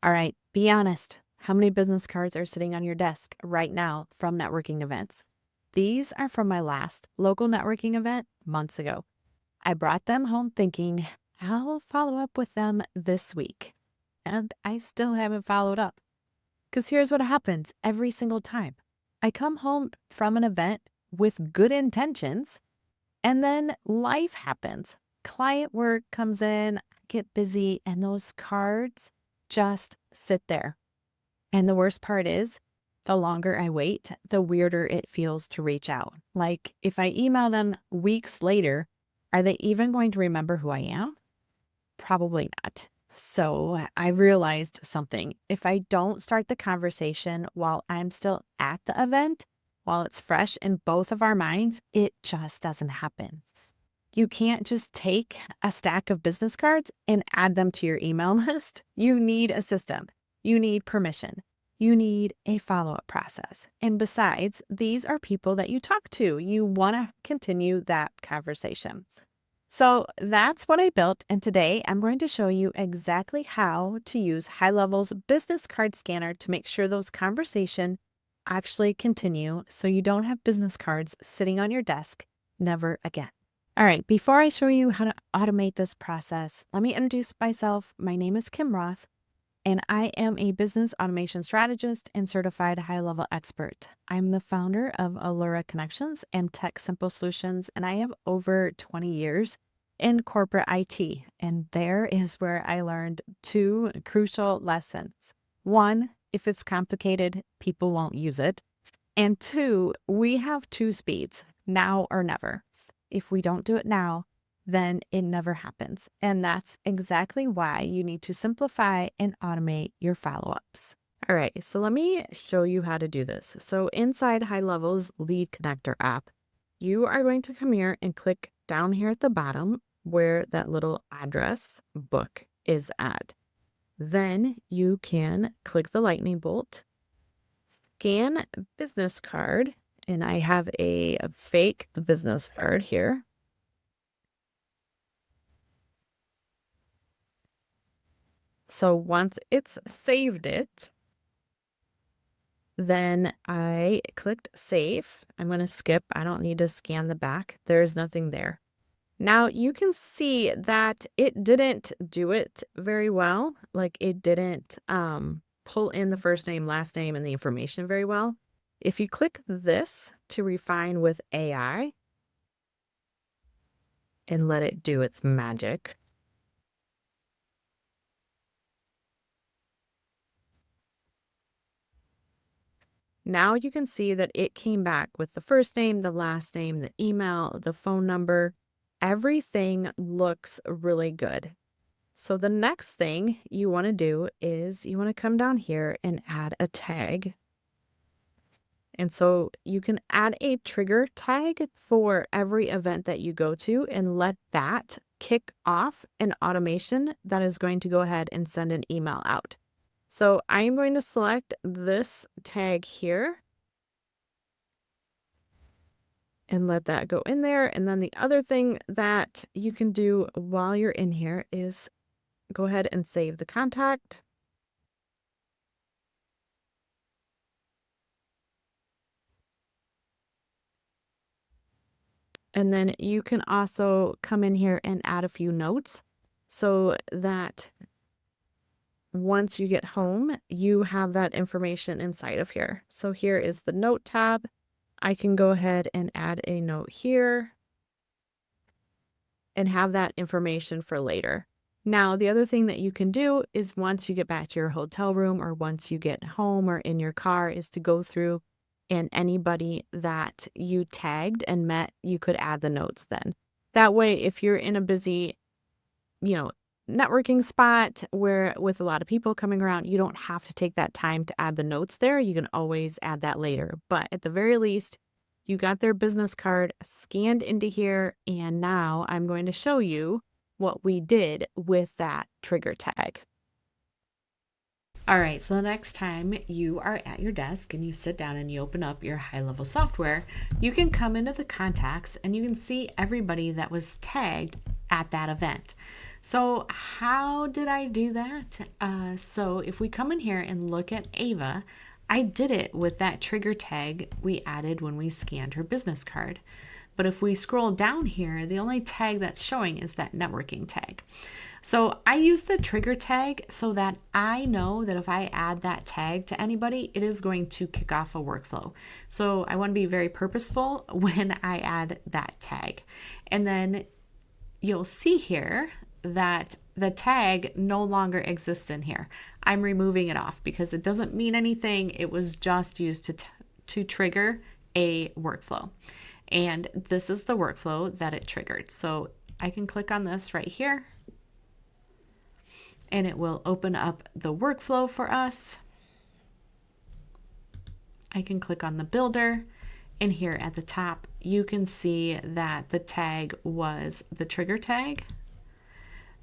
All right, be honest. How many business cards are sitting on your desk right now from networking events? These are from my last local networking event months ago. I brought them home thinking I'll follow up with them this week. And I still haven't followed up. Because here's what happens every single time I come home from an event with good intentions, and then life happens. Client work comes in, I get busy, and those cards just sit there. And the worst part is, the longer I wait, the weirder it feels to reach out. Like if I email them weeks later, are they even going to remember who I am? Probably not. So I realized something. If I don't start the conversation while I'm still at the event, while it's fresh in both of our minds, it just doesn't happen. You can't just take a stack of business cards and add them to your email list. You need a system. You need permission. You need a follow-up process. And besides, these are people that you talk to. You want to continue that conversation. So that's what I built. And today I'm going to show you exactly how to use HighLevel's business card scanner to make sure those conversations actually continue so you don't have business cards sitting on your desk never again. All right, before I show you how to automate this process, let me introduce myself. My name is Kim Roth, and I am a business automation strategist and certified high-level expert. I'm the founder of Allura Connections and Tech Simple Solutions, and I have over 20 years in corporate IT. And there is where I learned two crucial lessons. One, if it's complicated, people won't use it. And two, we have two speeds, now or never. If we don't do it now, then it never happens. And that's exactly why you need to simplify and automate your follow-ups. All right, so let me show you how to do this. So inside HighLevel's Lead Connector app, you are going to come here and click down here at the bottom where that little address book is at. Then you can click the lightning bolt, scan business card, and I have a fake business card here. So once it's saved it, then I clicked save. I'm going to skip. I don't need to scan the back. There's nothing there. Now you can see that it didn't do it very well. Like it didn't pull in the first name, last name, and the information very well. If you click this to refine with AI and let it do its magic, now you can see that it came back with the first name, the last name, the email, the phone number. Everything looks really good. So the next thing you want to do is you want to come down here and add a tag. And so you can add a trigger tag for every event that you go to and let that kick off an automation that is going to go ahead and send an email out. So I'm going to select this tag here and let that go in there. And then the other thing that you can do while you're in here is go ahead and save the contact. And then you can also come in here and add a few notes so that once you get home, you have that information inside of here. So here is the note tab. I can go ahead and add a note here and have that information for later. Now, the other thing that you can do is once you get back to your hotel room or once you get home or in your car is to go through and anybody that you tagged and met, you could add the notes then. That way, if you're in a busy, networking spot where with a lot of people coming around, you don't have to take that time to add the notes there. You can always add that later. But at the very least, you got their business card scanned into here. And now I'm going to show you what we did with that trigger tag. All right, so the next time you are at your desk and you sit down and you open up your HighLevel software, you can come into the contacts and you can see everybody that was tagged at that event. So how did I do that? So if we come in here and look at Ava, I did it with that trigger tag we added when we scanned her business card. But if we scroll down here, the only tag that's showing is that networking tag. So I use the trigger tag so that I know that if I add that tag to anybody, it is going to kick off a workflow. So I want to be very purposeful when I add that tag. And then you'll see here that the tag no longer exists in here. I'm removing it off because it doesn't mean anything. It was just used to trigger a workflow. And this is the workflow that it triggered. So I can click on this right here and it will open up the workflow for us. I can click on the builder, and here at the top you can see that the tag was the trigger tag.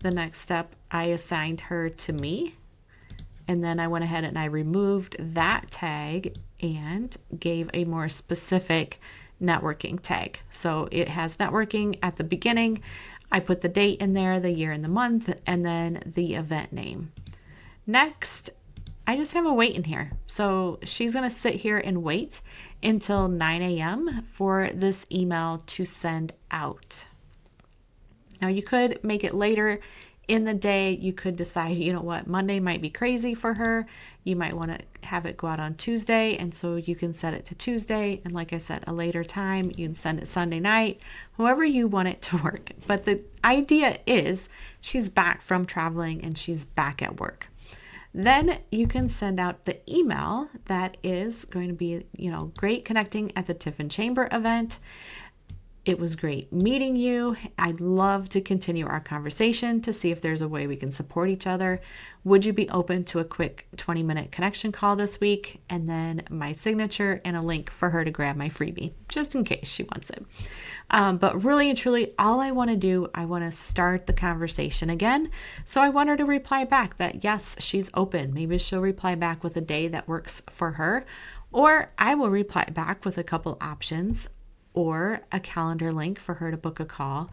The next step, I assigned her to me, and then I went ahead and I removed that tag and gave a more specific networking tag. So it has networking at the beginning. I put the date in there, the year and the month, and then the event name. Next, I just have a wait in here. So she's going to sit here and wait until 9 a.m. for this email to send out. Now you could make it later in the day. You could decide, you know what, Monday might be crazy for her. You might want to have it go out on Tuesday, and so you can set it to Tuesday. And like I said, a later time, you can send it Sunday night, however you want it to work. But the idea is she's back from traveling and she's back at work. Then you can send out the email that is going to be, great connecting at the Tiffin Chamber event. It was great meeting you. I'd love to continue our conversation to see if there's a way we can support each other. Would you be open to a quick 20-minute connection call this week? And then my signature and a link for her to grab my freebie, just in case she wants it. But really and truly, all I want to do, I want to start the conversation again. So I want her to reply back that yes, she's open. Maybe she'll reply back with a day that works for her, or I will reply back with a couple options or a calendar link for her to book a call.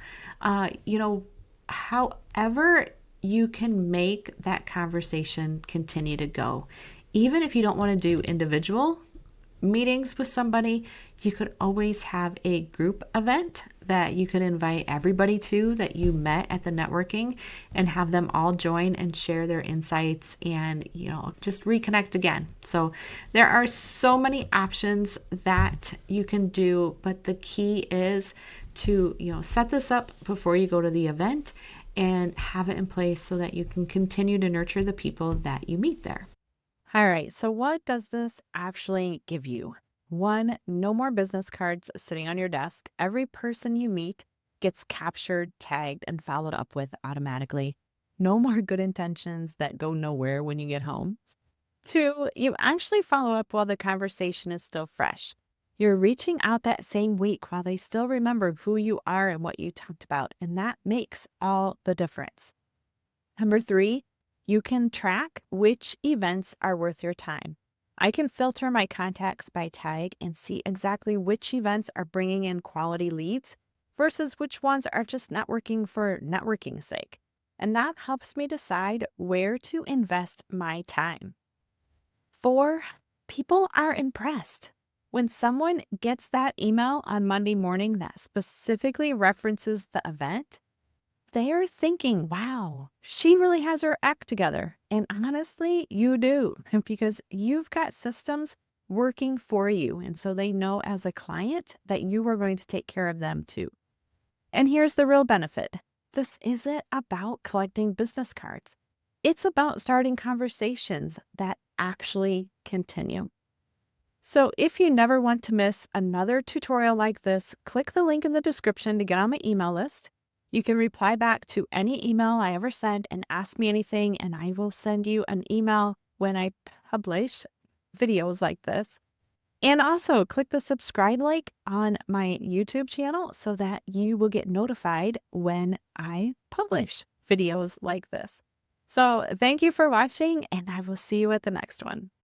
However you can make that conversation continue to go. Even if you don't want to do individual meetings with somebody, you could always have a group event that you could invite everybody to that you met at the networking and have them all join and share their insights and, just reconnect again. So there are so many options that you can do, but the key is to, set this up before you go to the event and have it in place so that you can continue to nurture the people that you meet there. All right, so what does this actually give you? One, no more business cards sitting on your desk. Every person you meet gets captured, tagged, and followed up with automatically. No more good intentions that go nowhere when you get home. Two, you actually follow up while the conversation is still fresh. You're reaching out that same week while they still remember who you are and what you talked about, and that makes all the difference. Number three, you can track which events are worth your time. I can filter my contacts by tag and see exactly which events are bringing in quality leads versus which ones are just networking for networking's sake. And that helps me decide where to invest my time. 4, people are impressed. When someone gets that email on Monday morning that specifically references the event, they are thinking, wow, she really has her act together. And honestly, you do, because you've got systems working for you. And so they know as a client that you are going to take care of them too. And here's the real benefit. This isn't about collecting business cards. It's about starting conversations that actually continue. So if you never want to miss another tutorial like this, click the link in the description to get on my email list. You can reply back to any email I ever send and ask me anything, and I will send you an email when I publish videos like this. And also click the subscribe link on my YouTube channel so that you will get notified when I publish videos like this. So thank you for watching, and I will see you at the next one.